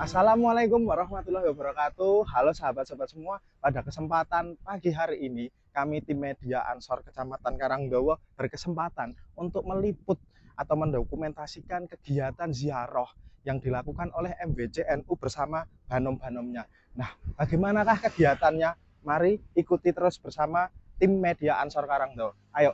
Assalamualaikum warahmatullahi wabarakatuh. Halo sahabat-sahabat semua. Pada kesempatan pagi hari ini, kami tim media Ansor Kecamatan Karangdowo berkesempatan untuk meliput atau mendokumentasikan kegiatan ziarah yang dilakukan oleh MBC NU bersama banom-banomnya. Nah, bagaimanakah kegiatannya? Mari ikuti terus bersama tim media Ansor Karangdowo. Ayo.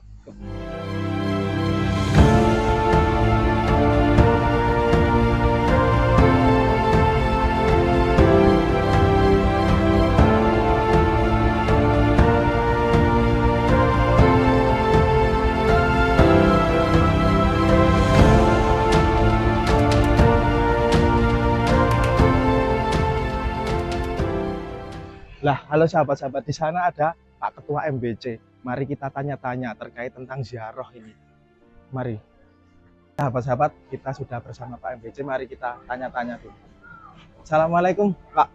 Lah, halo sahabat-sahabat, di sana ada Pak Ketua MBC. Mari kita tanya-tanya terkait tentang ziarah ini. Mari. Sahabat-sahabat, kita sudah bersama Pak MBC, mari kita tanya-tanya dulu. Assalamualaikum, Pak.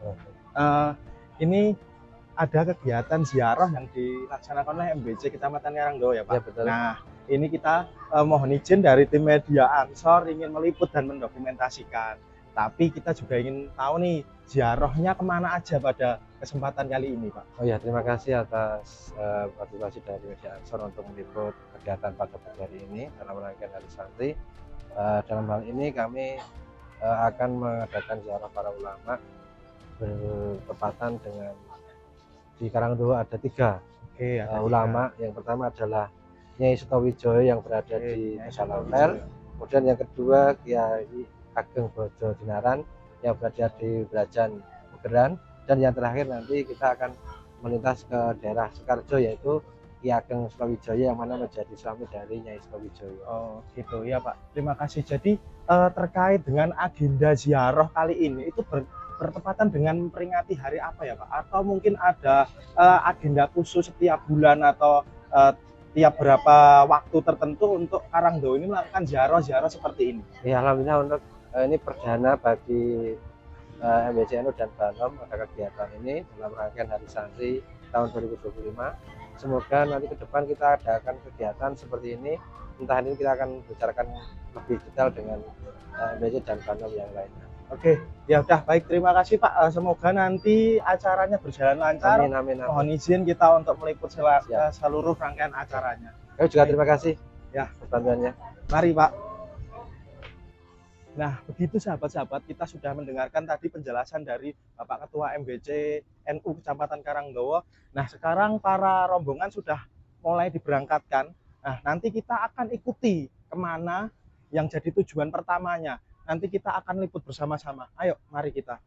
Ini ada kegiatan ziarah yang dilaksanakan oleh MBC Kecamatan Karangdowo ya, Pak? Ya, betul. Nah, ini kita mohon izin dari tim media Ansor ingin meliput dan mendokumentasikan. Tapi kita juga ingin tahu nih, ziarahnya kemana aja pada kesempatan kali ini, Pak? Oh ya, terima kasih atas partisipasi dari media Ansor untuk meliput kegiatan pada pagi hari ini dalam rangkaian Hari Santri. Dalam hal ini kami akan mengadakan ziarah para ulama bertepatan dengan di Karangdowo ada 3 ulama. Yang pertama adalah Nyai Sutowijoyo yang berada di Tegal, kemudian yang kedua Kiai Ageng Bojo Dinaran yang berada di Brajan Megeran, dan yang terakhir nanti kita akan melintas ke daerah Sukarjo yaitu Ki Ageng Sutowijoyo yang mana menjadi suami dari Nyai Sutowijoyo. Oh gitu ya Pak, terima kasih. Jadi terkait dengan agenda ziarah kali ini itu bertepatan dengan memperingati hari apa ya Pak? Atau mungkin ada agenda khusus setiap bulan atau tiap berapa waktu tertentu untuk Karangdowo ini melakukan ziarah seperti ini? Ya, alhamdulillah untuk ini perdana bagi MBC NU dan Banom ada kegiatan ini dalam rangkaian Hari Santri tahun 2025. Semoga nanti ke depan kita adakan kegiatan seperti ini. Entah ini kita akan bicarakan lebih detail dengan MBC dan Banom yang lainnya. Oke, ya udah baik, terima kasih Pak. Semoga nanti acaranya berjalan lancar. Amin, amin, amin. Mohon izin kita untuk meliput seluruh rangkaian acaranya. Kami juga terima kasih ya bantuannya. Mari Pak. Nah, begitu sahabat-sahabat, kita sudah mendengarkan tadi penjelasan dari Bapak Ketua MBC NU Kecamatan Karangdowo. Nah, sekarang para rombongan sudah mulai diberangkatkan. Nah, nanti kita akan ikuti kemana yang jadi tujuan pertamanya. Nanti kita akan liput bersama-sama. Ayo, mari kita.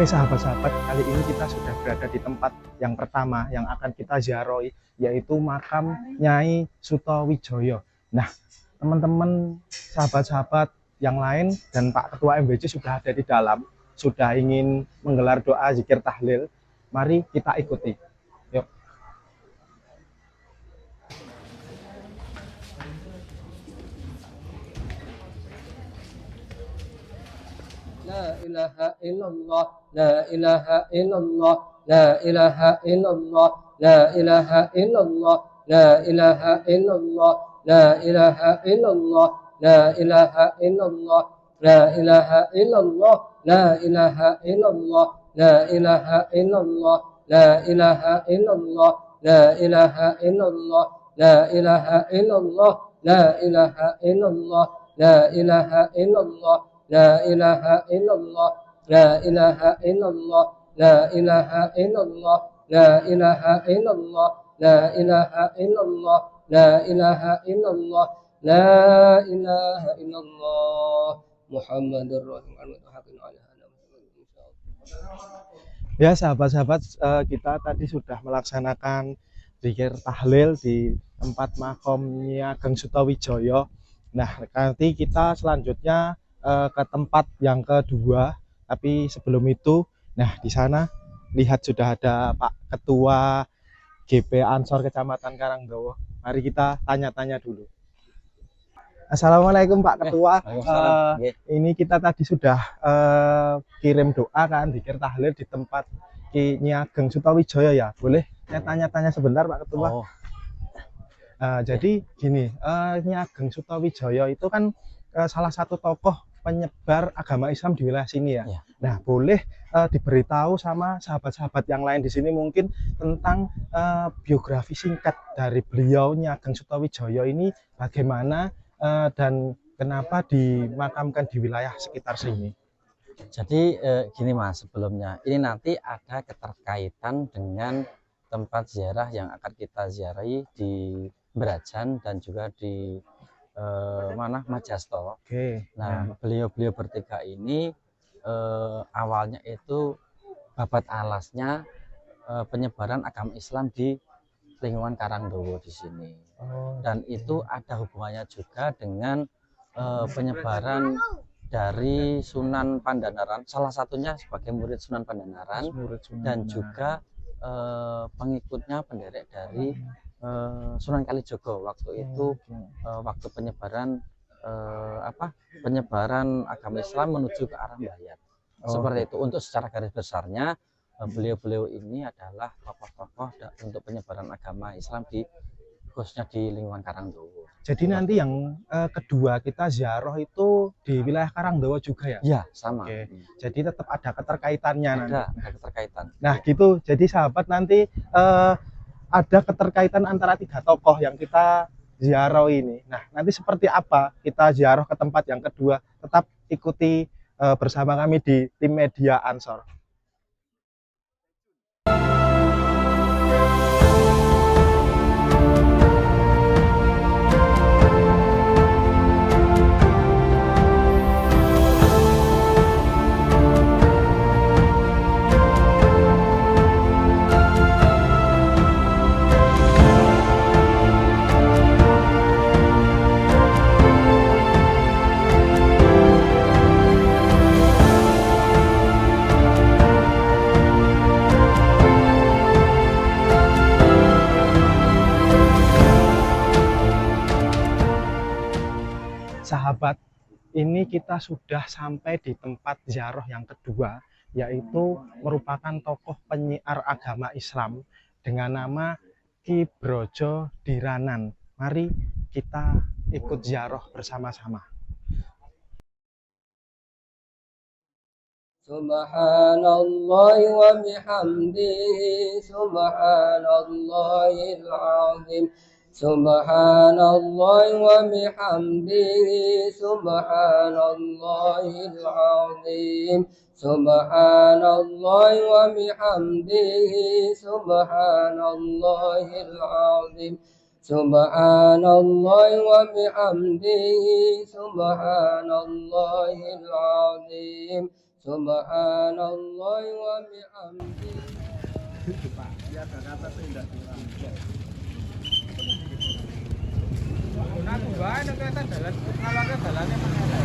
Oke sahabat-sahabat, kali ini kita sudah berada di tempat yang pertama yang akan kita ziarahi, yaitu makam Nyai Sutowijoyo. Nah, teman-teman sahabat-sahabat yang lain dan Pak Ketua MBC sudah ada di dalam, sudah ingin menggelar doa zikir tahlil. Mari kita ikuti. Yuk. La ilaha illallah, la ilaha illallah, la ilaha illallah, la ilaha illallah, la ilaha illallah, la ilaha illallah, la ilaha illallah, la ilaha illallah, la ilaha illallah, la ilaha illallah, la ilaha illallah, la ilaha illallah, la ilaha illallah, la ilaha illallah, la ilaha illallah, لا إله إلا الله لا إله إلا الله لا إله إلا الله لا إله إلا الله لا إله إلا الله لا إله إلا الله لا إله إلا الله محمد رسول الله. Ya sahabat-sahabat, kita tadi sudah melaksanakan zikir tahlil di tempat makomnya Ageng Sutawijoyo. Nah, nanti kita selanjutnya ke tempat yang kedua. Tapi sebelum itu, nah di sana lihat sudah ada Pak Ketua GP Ansor Kecamatan Karangdowo. Mari kita tanya-tanya dulu. Assalamualaikum Pak Ketua. Ini kita tadi sudah kirim doa kan, zikir tahlil di tempat Ki Ageng Sutawijoyo ya. Boleh saya tanya-tanya sebentar Pak Ketua? Jadi gini, Ki Ageng Sutawijoyo itu kan salah satu tokoh penyebar agama Islam di wilayah sini ya. Nah, boleh diberitahu sama sahabat-sahabat yang lain di sini mungkin tentang biografi singkat dari beliau Ki Ageng Sutawijoyo ini bagaimana dan kenapa dimakamkan di wilayah sekitar sini? Jadi gini Mas, sebelumnya ini nanti ada keterkaitan dengan tempat ziarah yang akan kita ziarahi di Brajan dan juga di Majasto. Nah, beliau-beliau bertiga ini awalnya itu babat alasnya penyebaran agama Islam di lingkungan Karangdowo di sini. Dan itu ada hubungannya juga dengan penyebaran dari Sunan Pandanaran, salah satunya sebagai murid Sunan Pandanaran, dan juga pengikutnya penderek dari Sunan Kalijogo waktu itu, waktu penyebaran penyebaran agama Islam menuju ke arah Mbayat. Seperti itu. Untuk secara garis besarnya beliau-beliau ini adalah tokoh-tokoh untuk penyebaran agama Islam khususnya di lingkungan Karangdowo. Jadi nanti yang kedua kita ziarah itu di wilayah Karangdowo juga ya? Iya, sama. Jadi tetap ada keterkaitannya nanti. Ada keterkaitan. Nah gitu, jadi sahabat nanti ada keterkaitan antara tiga tokoh yang kita ziarah ini. Nah nanti seperti apa kita ziarah ke tempat yang kedua? Tetap ikuti bersama kami di tim media Ansor. Sahabat, ini kita sudah sampai di tempat ziarah yang kedua, yaitu merupakan tokoh penyiar agama Islam dengan nama Ki Brojo Diranan. Mari kita ikut ziarah bersama-sama. Subhanallah wa bihamdihi subhanallahil azim. Subhanallah wa bihamdihi subhanallahil azim. Subhanallah wa bihamdihi subhanallahil azim. Subhanallah wa bihamdihi subhanallahil azim. Subhanallah wa bihamdihi. Ya, kata tidak aku bae nek kereta dalan ngalake dalane mana.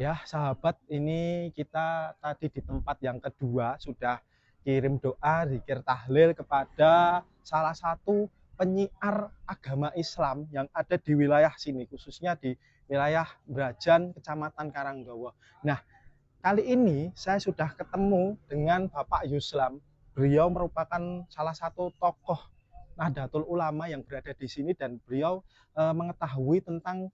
Ya sahabat, ini kita tadi di tempat yang kedua sudah kirim doa zikir tahlil kepada salah satu penyiar agama Islam yang ada di wilayah sini, khususnya di wilayah Brajan, Kecamatan Karangdowo. Nah, kali ini saya sudah ketemu dengan Bapak Yuslam. beliau merupakan salah satu tokoh Nahdlatul Ulama yang berada di sini, dan beliau mengetahui tentang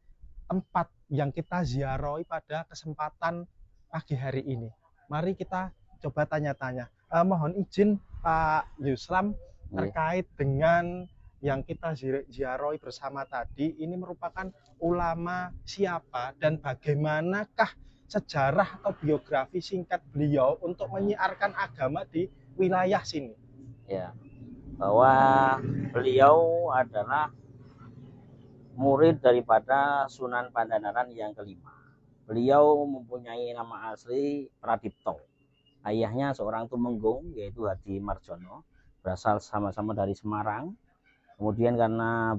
tempat yang kita ziarahi pada kesempatan pagi hari ini. Mari kita coba tanya-tanya. Mohon izin Pak Yuslam, terkait dengan yang kita ziarahi bersama tadi, ini merupakan ulama siapa dan bagaimanakah sejarah atau biografi singkat beliau untuk menyiarkan agama di wilayah sini? Ya, bahwa beliau adalah murid daripada Sunan Pandanaran yang kelima. Beliau mempunyai nama asli Pradipto. Ayahnya seorang tumenggung, yaitu Hadi Marjono, berasal sama-sama dari Semarang. Kemudian karena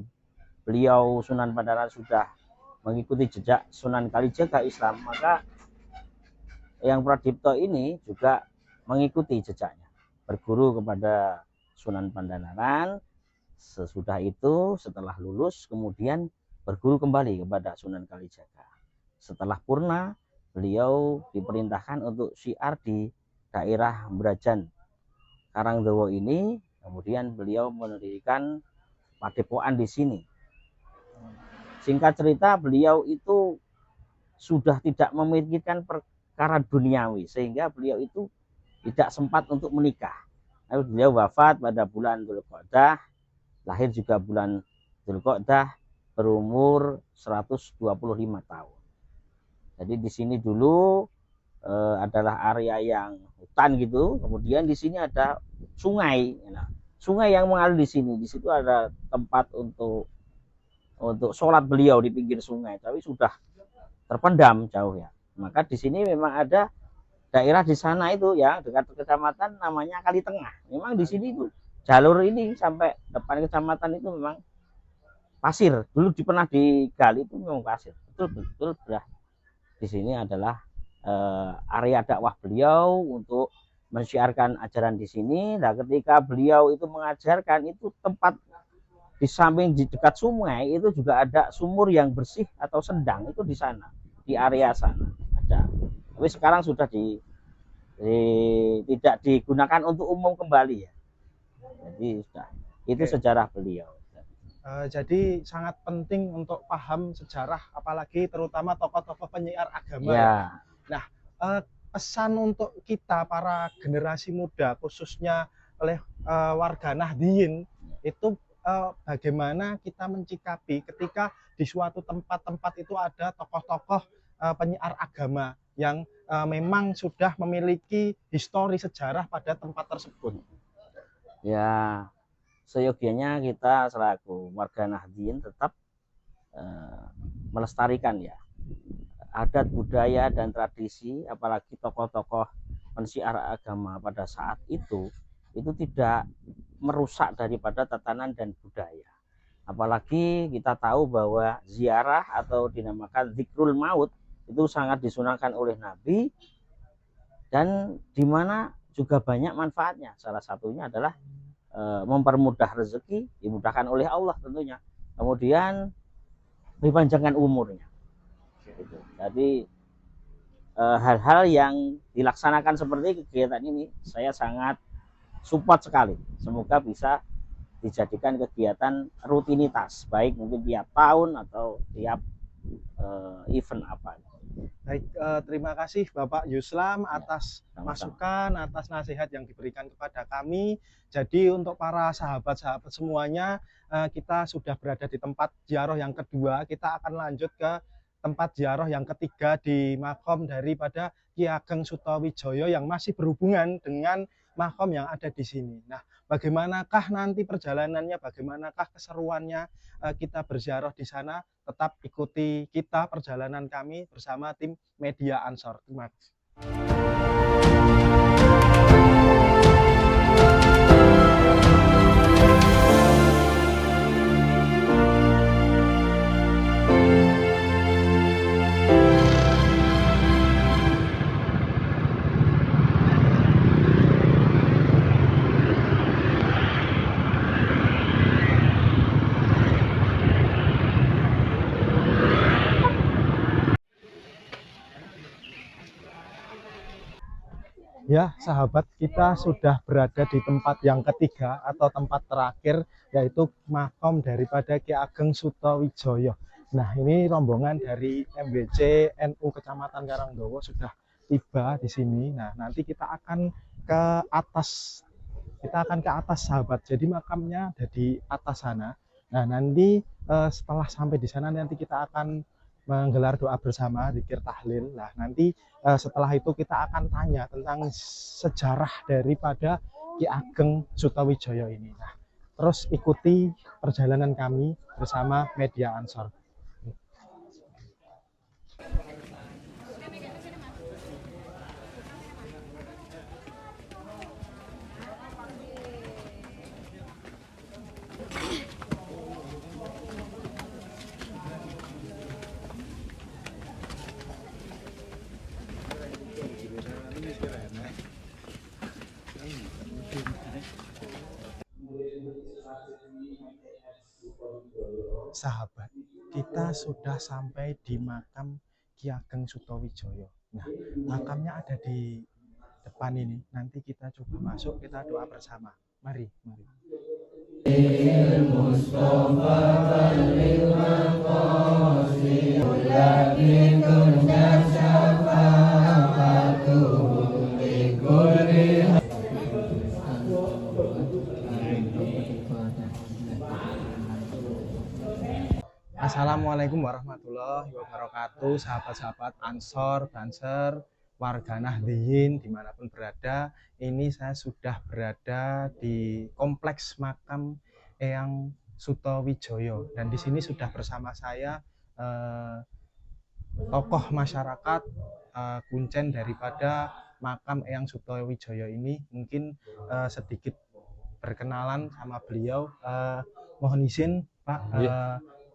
beliau Sunan Pandanaran sudah mengikuti jejak Sunan Kalijaga Islam, maka yang Pradipto ini juga mengikuti jejaknya, berguru kepada Sunan Pandanaran. Sesudah itu, setelah lulus, kemudian berguru kembali kepada Sunan Kalijaga. Setelah purna, beliau diperintahkan untuk syiar di daerah Brajan Karangdowo ini. Kemudian beliau mendirikan padepokan di sini. Singkat cerita, beliau itu sudah tidak memikirkan perkara duniawi, sehingga beliau itu tidak sempat untuk menikah. Lalu beliau wafat pada bulan Dzulqa'dah, lahir juga bulan Dzulqa'dah, berumur 125 tahun. Jadi di sini dulu adalah area yang hutan gitu. Kemudian di sini ada sungai. Nah, sungai yang mengalir di sini. Di situ ada tempat untuk sholat beliau di pinggir sungai, tapi sudah terpendam jauh ya. Maka di sini memang ada daerah di sana itu ya, dekat kecamatan namanya Kali Tengah. Memang di sini itu jalur ini sampai depan kecamatan itu memang pasir. Dulu pernah digali itu memang pasir. Betul belah. Di sini adalah area dakwah beliau untuk mensiarkan ajaran di sini. Nah, ketika beliau itu mengajarkan, itu tempat di samping di dekat sungai itu juga ada sumur yang bersih atau sedang, itu di sana, di area sana ada. Tapi sekarang sudah tidak digunakan untuk umum kembali ya. Jadi sudah itu sejarah beliau. Jadi sangat penting untuk paham sejarah, apalagi terutama tokoh-tokoh penyiar agama. Ya. Nah, pesan untuk kita para generasi muda, khususnya oleh warga Nahdliyin, itu bagaimana kita mencikapi ketika di suatu tempat-tempat itu ada tokoh-tokoh penyiar agama yang memang sudah memiliki histori sejarah pada tempat tersebut. Ya, seyogianya kita selaku warga Nahdliyin tetap melestarikan ya adat budaya dan tradisi, apalagi tokoh-tokoh pensiar agama pada saat itu tidak merusak daripada tatanan dan budaya. Apalagi kita tahu bahwa ziarah atau dinamakan zikrul maut itu sangat disunahkan oleh Nabi, dan di mana juga banyak manfaatnya. Salah satunya adalah mempermudah rezeki, dimudahkan oleh Allah tentunya. Kemudian dipanjangkan umurnya. Gitu. Jadi hal-hal yang dilaksanakan seperti kegiatan ini saya sangat support sekali. Semoga bisa dijadikan kegiatan rutinitas, baik mungkin tiap tahun atau tiap event apa. Baik, terima kasih Bapak Yuslam atas masukan, atas nasihat yang diberikan kepada kami. Jadi untuk para sahabat-sahabat semuanya, kita sudah berada di tempat ziarah yang kedua. Kita akan lanjut ke tempat ziarah yang ketiga di makom daripada Ki Ageng Sutowijoyo yang masih berhubungan dengan makom yang ada di sini. Nah, bagaimanakah nanti perjalanannya, bagaimanakah keseruannya kita berziarah di sana? Tetap ikuti kita perjalanan kami bersama tim Media Ansor. Terima kasih. Ya, sahabat, kita sudah berada di tempat yang ketiga atau tempat terakhir, yaitu makom daripada Ki Ageng Sutowijoyo. Nah, ini rombongan dari MBC NU Kecamatan Karangdowo sudah tiba di sini. Nah, nanti ke atas, kita akan ke atas, sahabat. Jadi makamnya ada di atas sana. Nah, nanti setelah sampai di sana nanti kita akan menggelar doa bersama, zikir tahlil. Nah, nanti setelah itu kita akan tanya tentang sejarah daripada Ki Ageng Sutowijoyo ini. Nah, terus ikuti perjalanan kami bersama Media Ansor. Sahabat, kita sudah sampai di makam Ki Ageng Sutowijoyo. Nah, makamnya ada di depan ini. Nanti kita coba masuk, kita doa bersama. Mari, mari. Assalamualaikum warahmatullahi wabarakatuh, sahabat-sahabat Ansor, Banser, warga Nahdliyin dimanapun berada. Ini saya sudah berada di kompleks makam Eyang Sutowijoyo, dan di sini sudah bersama saya tokoh masyarakat, kuncen daripada makam Eyang Sutowijoyo ini. Mungkin sedikit berkenalan sama beliau. Mohon izin Pak,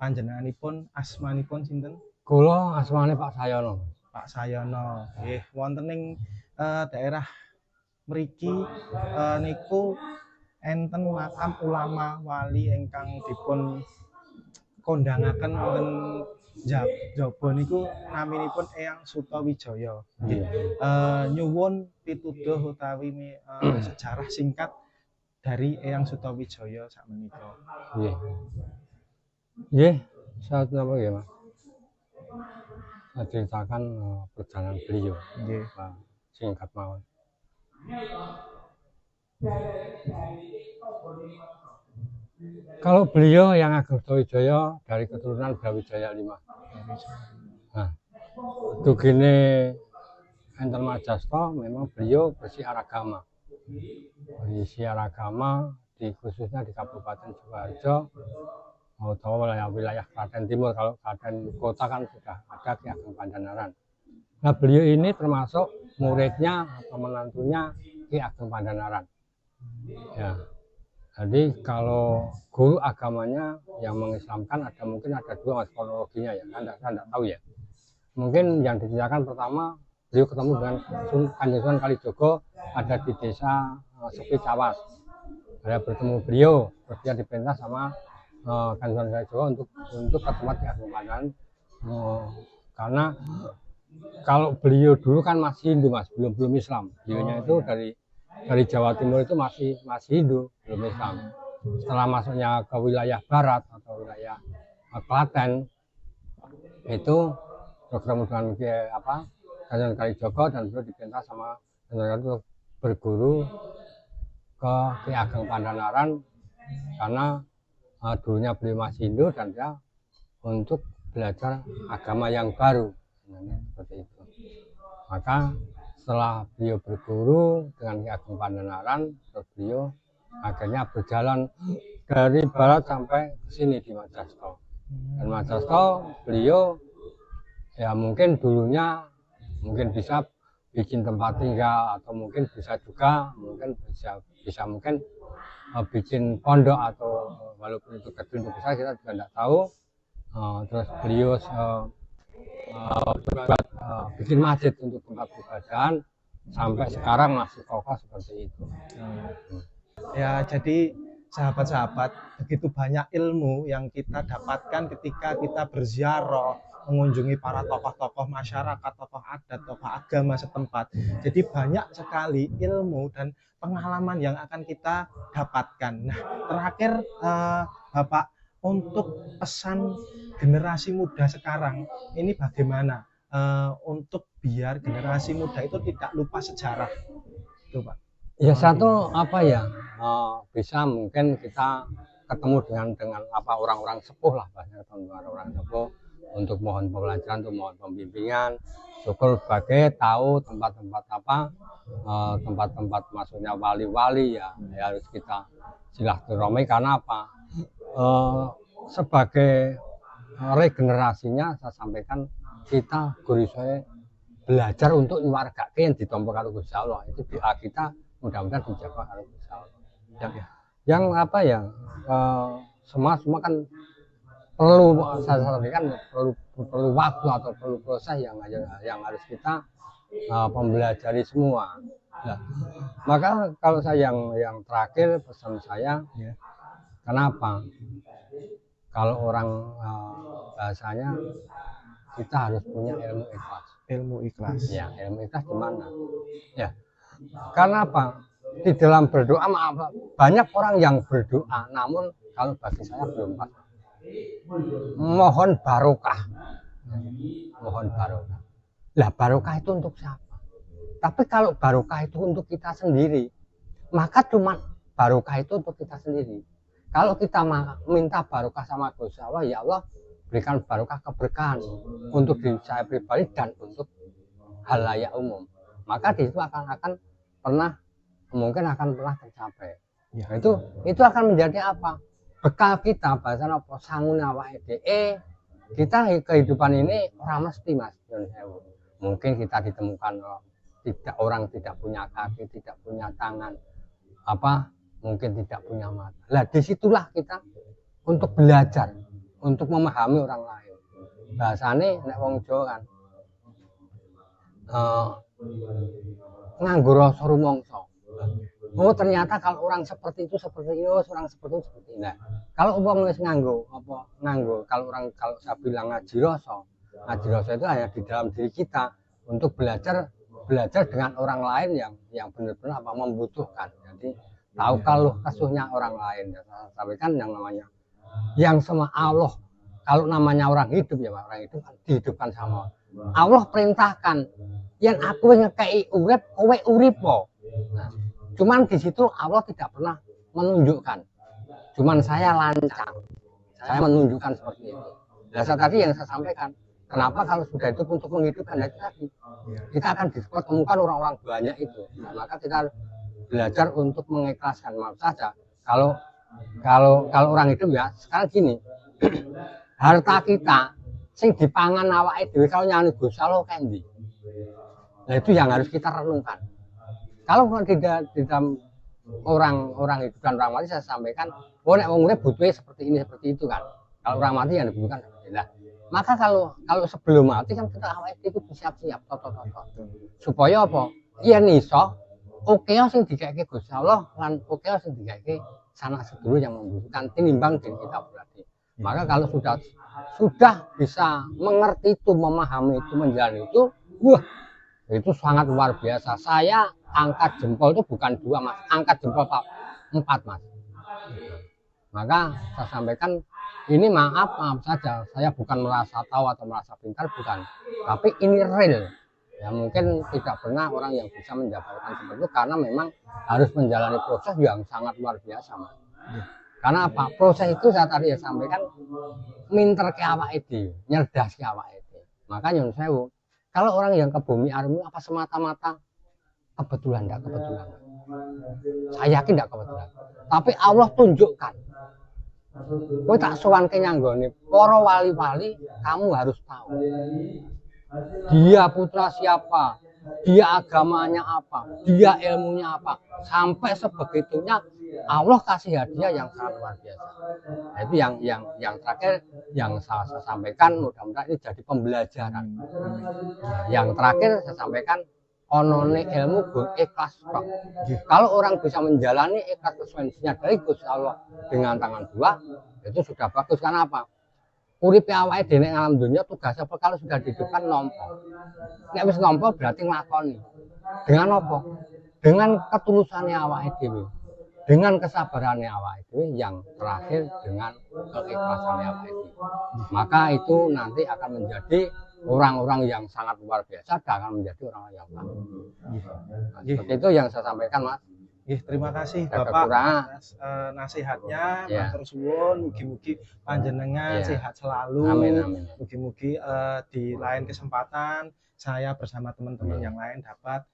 panjenenganipun asmanipun sinten? Kula asmane Pak Sayono. Pak Sayono. Nggih, wonten ing daerah mriki niku enten makam ulama wali ingkang dipun kondangaken wonten jaba niku naminipun Eyang Sutowijoyo. Nggih. Nyuwun pituduh utawi sejarah singkat dari Eyang Sutowijoyo sakmenika. Nggih. Nggih, saat napa nggih, Mas? Saya ceritakan perjalanan beliau. Nggih. Singkat mawon. Kalau beliau yang Ageng Sutowijoyo dari keturunan Brawijaya V. Nah, dugine enten Majasto memang beliau bersiar agama. Bersiar agama khususnya di Kabupaten Sukoharjo atau wilayah Klaten Timur. Kalau Klaten kota kan sudah ada Ki Ageng Pandhanaran. Nah, beliau ini termasuk muridnya atau menantunya Ki Ageng Pandhanaran. Ya. Jadi kalau guru agamanya yang mengislamkan mungkin ada dua, Mas, kronologinya ya. Saya tidak tahu ya. Mungkin yang diceritakan pertama beliau ketemu dengan Kanjeng Sunan Kalijogo ada di desa Sepi Cawas. Ada bertemu beliau, terus dia diperintah sama Kanjeng Sunan Kalijogo untuk ke tempat Ki Ageng Pandhanaran, karena kalau beliau dulu kan masih Hindu, Mas, belum Islam. Beliaunya itu dari Jawa Timur itu masih Hindu, belum Islam. Setelah masuknya ke wilayah barat atau wilayah Klaten itu ketemu dengan Kanjeng Kalijogo, dan beliau diperintah sama Kanjeng untuk berguru ke Ki Ageng Pandhanaran karena dulunya beliau masih Hindu dan dia untuk belajar agama yang baru, seperti itu. Maka setelah beliau berguru dengan Ki Ageng Pandhanaran, terus beliau akhirnya berjalan dari barat sampai ke sini di Majasto. Dan Majasto beliau ya mungkin dulunya bisa bikin tempat tinggal, atau mungkin bisa juga mungkin bikin pondok, atau walaupun itu kecil untuk besar kita juga tidak tahu. Terus beliau bikin masjid untuk tempat peribadahan sampai sekarang masih kokoh seperti itu. Ya, jadi sahabat-sahabat, begitu banyak ilmu yang kita dapatkan ketika kita berziarah, mengunjungi para tokoh-tokoh masyarakat, tokoh adat, tokoh agama setempat. Jadi banyak sekali ilmu dan pengalaman yang akan kita dapatkan. Nah, terakhir Bapak, untuk pesan generasi muda sekarang ini bagaimana untuk biar generasi muda itu tidak lupa sejarah, itu Pak? Ya satu apa ya, bisa mungkin kita ketemu dengan apa orang-orang sepuh lah, banyak orang-orang sepuh untuk mohon pembelajaran, untuk mohon pembimbingan, syukur sebagai tahu tempat-tempat apa, tempat-tempat maksudnya wali-wali ya, harus kita silaturahmi. Karena apa, sebagai regenerasinya saya sampaikan, kita guru saya belajar untuk warga yang ditompo karo Gusti Allah, itu doa kita mudah-mudahan dijawab karo Gusti Allah. Yang apa ya, semua kan perlu, saya sampaikan perlu waktu atau perlu proses yang harus kita mempelajari semua. Nah, maka kalau saya yang terakhir pesan saya, kenapa kalau orang bahasanya kita harus punya ilmu ikhlas. Ilmu ikhlas. Ya, ilmu ikhlas gimana? Ya, karena apa? Di dalam berdoa, banyak orang yang berdoa, namun kalau bagi saya belum pas. Mohon barokah. Mohon barokah. Lah barokah itu untuk siapa? Tapi kalau barokah itu untuk kita sendiri, maka cuma barokah itu untuk kita sendiri. Kalau kita minta barokah sama Gusti Allah, ya Allah berikan barokah keberkahan untuk diri saya pribadi dan untuk halayak umum, maka di situ akan mungkin akan pernah tercapai. Ya, itu akan menjadi apa? Bekal kita, bahasa apa? Sangun awake dhewe. Kita kehidupan ini orang mesti Mas. Mungkin kita ditemukan orang tidak punya kaki, tidak punya tangan, mungkin tidak punya mata. Lah disitulah kita untuk belajar, untuk memahami orang lain. Bahasane nek wong Jawa kan nganggo rasa rumangsa. Oh ternyata kalau orang seperti itu seperti ini, orang seperti itu seperti ini. Nah, kalau umpama wis nganggo kalau saya bilang ngaji rasa itu hanya di dalam diri kita untuk belajar dengan orang lain yang benar-benar membutuhkan. Jadi tahu kalau kesuhnya orang lain. Tapi kan yang namanya yang sama Allah, kalau namanya orang hidup ya orang hidup dihidupkan sama Allah, perintahkan yang aku ngekei urip kowe urip po. Nah, cuman di situ Allah tidak pernah menunjukkan, cuman saya lancang, saya menunjukkan seperti itu. Dasar tadi yang saya sampaikan, kenapa kalau sudah itu untuk menghidupkan tadi, kita akan dipertemukan orang-orang banyak itu. Nah, maka kita belajar untuk mengikhlaskan. Maaf saja kalau orang hidup ya sekarang gini, harta kita sing dipangan awake dhewe kalau nyani Gusti Allah kendi. Nah itu yang harus kita renungkan. Kalau tidak di dalam orang hidup dan orang mati, saya sampaikan, nek wong urip butuhnya seperti ini seperti itu kan. Kalau orang mati yang dibutuhkan nah, maka kalau sebelum mati kan kita awake itu bersiap-siap supaya apa? Yen iso okeyo sing dikeke Gusti Allah lan okeyo sing dikeke sanak sedulur yang membutuhkan tinimbang diri kita berarti. Maka kalau sudah bisa mengerti itu, memahami itu, menjalani itu, wah itu sangat luar biasa. Saya angkat jempol itu bukan 2 Mas, angkat jempol 4 Mas. Maka saya sampaikan ini maaf saja, saya bukan merasa tahu atau merasa pintar, bukan, tapi ini real. Ya mungkin tidak pernah orang yang bisa menjabarkan seperti itu karena memang harus menjalani proses yang sangat luar biasa Mas. Karena apa? Proses itu saya tadi sampaikan minter ke awake dhewe, nyerdas ke awake dhewe. Maka nyun sewu, kalau orang yang ke bumi armu apa semata-mata kebetulan, enggak kebetulan. Saya yakin enggak kebetulan. Tapi Allah tunjukkan. Kowe tak sowanke nyanggone para wali-wali, kamu harus tahu. Dia putra siapa? Dia agamanya apa? Dia ilmunya apa? Sampai sebegitunya Allah kasih hadiah yang sangat luar biasa. Nah, itu yang terakhir yang saya sampaikan, mudah-mudahan ini jadi pembelajaran. Yang terakhir saya sampaikan, onone ilmu ikhlas Pak. Kalau orang bisa menjalani ikhlas konsekuensinya dari Gusti Allah dengan tangan 2, itu sudah bagus. Karena apa? uripe awake dhewe ning alam dunya tugasnya apa kalau sudah di depan nampa. Nek wis nampa berarti nglakoni. Dengan apa? Dengan ketulusannya awake dhewe. Dengan kesabarannya awake dhewe yang terakhir dengan keikhlasannya awake dhewe. Maka itu nanti akan menjadi orang-orang yang sangat luar biasa dan akan menjadi orang yang baik. Nah, seperti itu yang saya sampaikan, Mas. Terima kasih Ada Bapak kekurangan. atas nasihatnya. Ya. Matur suwun, mugi-mugi panjenengan Ya. sehat selalu. Amin, amin. Mugi-mugi di lain kesempatan saya bersama teman-teman yang lain dapat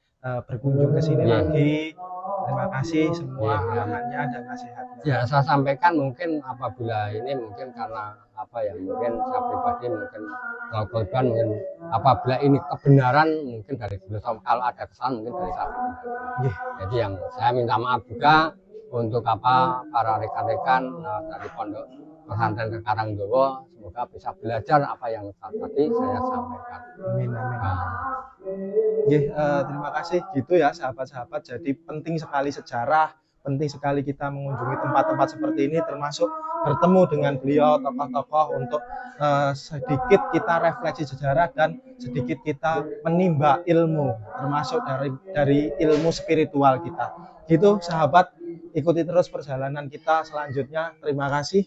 berkunjung ke sini Ya. lagi. Terima kasih semua Ya. arahannya dan nasihatnya. Ya, saya sampaikan mungkin apabila ini mungkin karena apa ya, mungkin saya pribadi mungkin korban mungkin apabila ini kebenaran mungkin dari beliau, kalau ada kesalahan mungkin dari saya. Nggih. Jadi yang saya minta maaf juga untuk apa para rekan-rekan dari Pondok Pesantren Karangdowo, semoga bisa belajar apa yang tadi saya sampaikan. Amin, amin. Nah, Terima kasih gitu ya sahabat-sahabat. Jadi penting sekali sejarah, penting sekali kita mengunjungi tempat-tempat seperti ini, termasuk bertemu dengan beliau tokoh-tokoh untuk sedikit kita refleksi sejarah dan sedikit kita menimba ilmu, termasuk dari ilmu spiritual kita. Gitu sahabat, ikuti terus perjalanan kita selanjutnya. Terima kasih.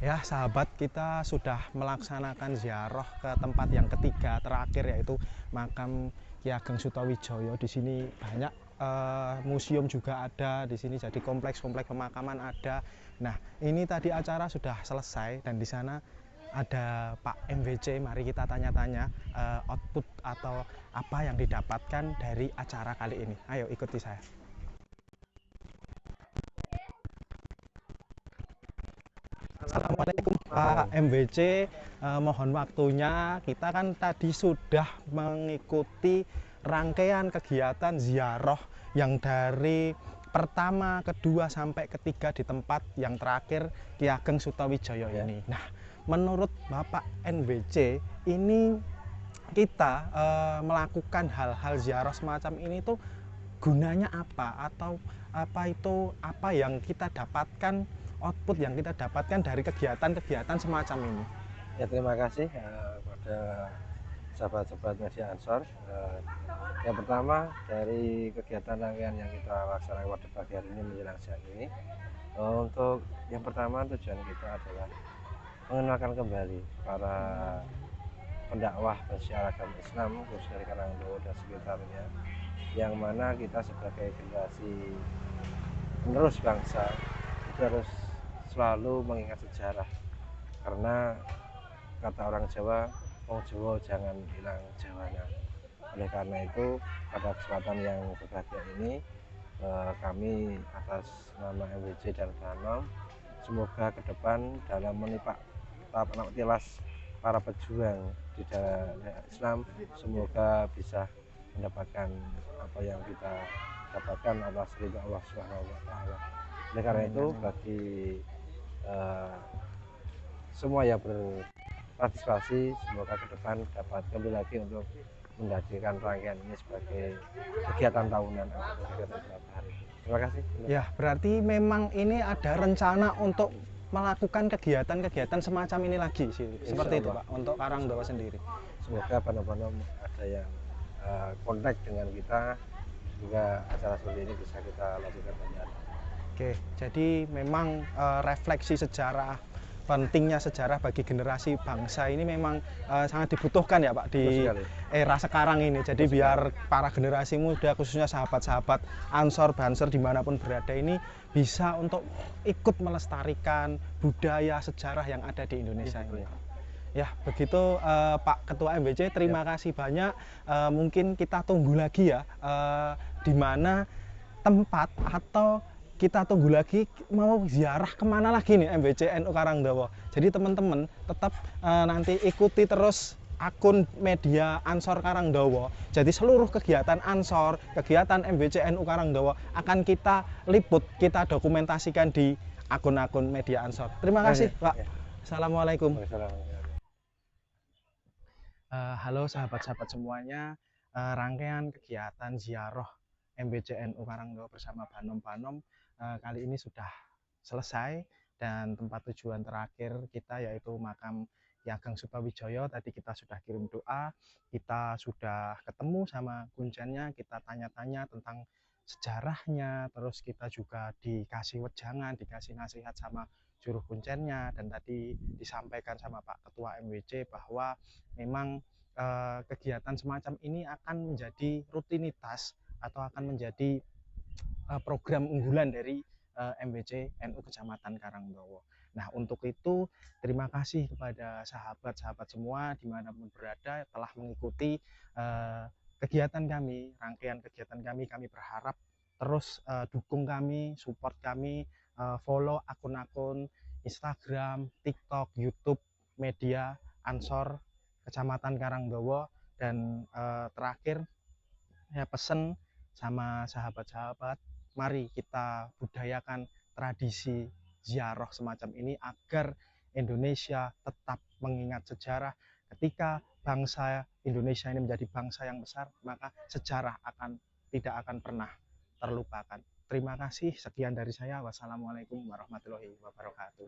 Ya sahabat, kita sudah melaksanakan ziarah ke tempat yang ketiga terakhir, yaitu makam Ki Ageng Sutawijaya. Di sini banyak museum juga ada di sini, jadi kompleks-kompleks pemakaman ada. Nah, ini tadi acara sudah selesai dan di sana ada Pak MWC. Mari kita tanya-tanya output atau apa yang didapatkan dari acara kali ini. Ayo ikuti saya. Assalamualaikum Pak MWC, mohon waktunya. Kita kan tadi sudah mengikuti rangkaian kegiatan ziarah yang dari pertama, kedua sampai ketiga di tempat yang terakhir Ki Ageng Sutawijaya ini. Nah, menurut Bapak MWC ini kita melakukan hal-hal ziarah semacam ini tuh gunanya apa, atau apa yang kita dapatkan, output yang kita dapatkan dari kegiatan-kegiatan semacam ini? Ya, terima kasih kepada sahabat-sahabat media Ansor. Yang pertama, dari kegiatan rangkaian yang kita laksanakan pada pagi hari ini menjelang siang ini, untuk yang pertama tujuan kita adalah mengenalkan kembali para pendakwah pensiar agama Islam khusus dari Karangdowo dan sekitarnya, yang mana kita sebagai generasi penerus bangsa itu harus selalu mengingat sejarah, karena kata orang Jawa, wong Jawa jangan hilang Jawana. Oleh karena itu, pada kesempatan yang berbahagia ini, kami atas nama MWC dan Banom, semoga ke depan dalam menipak tapak tilas para pejuang di daerah Islam, semoga bisa mendapatkan apa yang kita dapatkan atas ridha Allah Subhanahu wa Ta'ala. Oleh karena itu, bagi semua yang berpartisipasi, semoga ke depan dapat kembali lagi untuk menjadikan rangkaian ini sebagai kegiatan tahunan atau kegiatan beberapa hari. Terima kasih. Ya, berarti memang ini ada rencana untuk melakukan kegiatan-kegiatan semacam ini lagi sih, seperti itu Pak, untuk Karangdowo sendiri. Semoga benar-benar ada yang kontak dengan kita, juga acara seperti ini bisa kita lakukan banyak. Oke, jadi memang refleksi sejarah, pentingnya sejarah bagi generasi bangsa ini memang sangat dibutuhkan ya Pak di era sekarang ini. Jadi biar para generasi muda, khususnya sahabat-sahabat Ansor, Banser dimanapun berada ini bisa untuk ikut melestarikan budaya sejarah yang ada di Indonesia ini. Ya, begitu Pak Ketua MWC, terima kasih banyak. Mungkin kita tunggu lagi ya, di mana tempat atau kita tunggu lagi mau ziarah kemana lagi nih MWC NU Karangdowo. Jadi teman-teman tetap nanti ikuti terus akun media Ansor Karangdowo. Jadi seluruh kegiatan Ansor, kegiatan MWC NU Karangdowo akan kita liput, kita dokumentasikan di akun-akun media Ansor. Terima kasih Pak. Assalamualaikum. Halo sahabat-sahabat semuanya, rangkaian kegiatan ziarah MWC NU Karangdowo bersama Banom kali ini sudah selesai. Dan tempat tujuan terakhir kita yaitu makam Ki Ageng Subawijoyo. Tadi kita sudah kirim doa, kita sudah ketemu sama Kuncennya, kita tanya-tanya tentang sejarahnya, terus kita juga dikasih wejangan, dikasih nasihat sama juru kuncennya, dan tadi disampaikan sama Pak Ketua MWC bahwa memang kegiatan semacam ini akan menjadi rutinitas atau akan menjadi program unggulan dari MWC NU Kecamatan Karangdowo. Nah, untuk itu terima kasih kepada sahabat-sahabat semua dimanapun berada telah mengikuti kegiatan kami, rangkaian kegiatan kami. Kami berharap terus dukung kami, support kami, follow akun-akun Instagram, TikTok, YouTube, media Ansor Kecamatan Karangdowo. Dan terakhir saya pesen sama sahabat-sahabat, mari kita budayakan tradisi ziarah semacam ini agar Indonesia tetap mengingat sejarah. Ketika bangsa Indonesia ini menjadi bangsa yang besar, maka sejarah tidak akan pernah terlupakan. Terima kasih, sekian dari saya. Wassalamualaikum warahmatullahi wabarakatuh.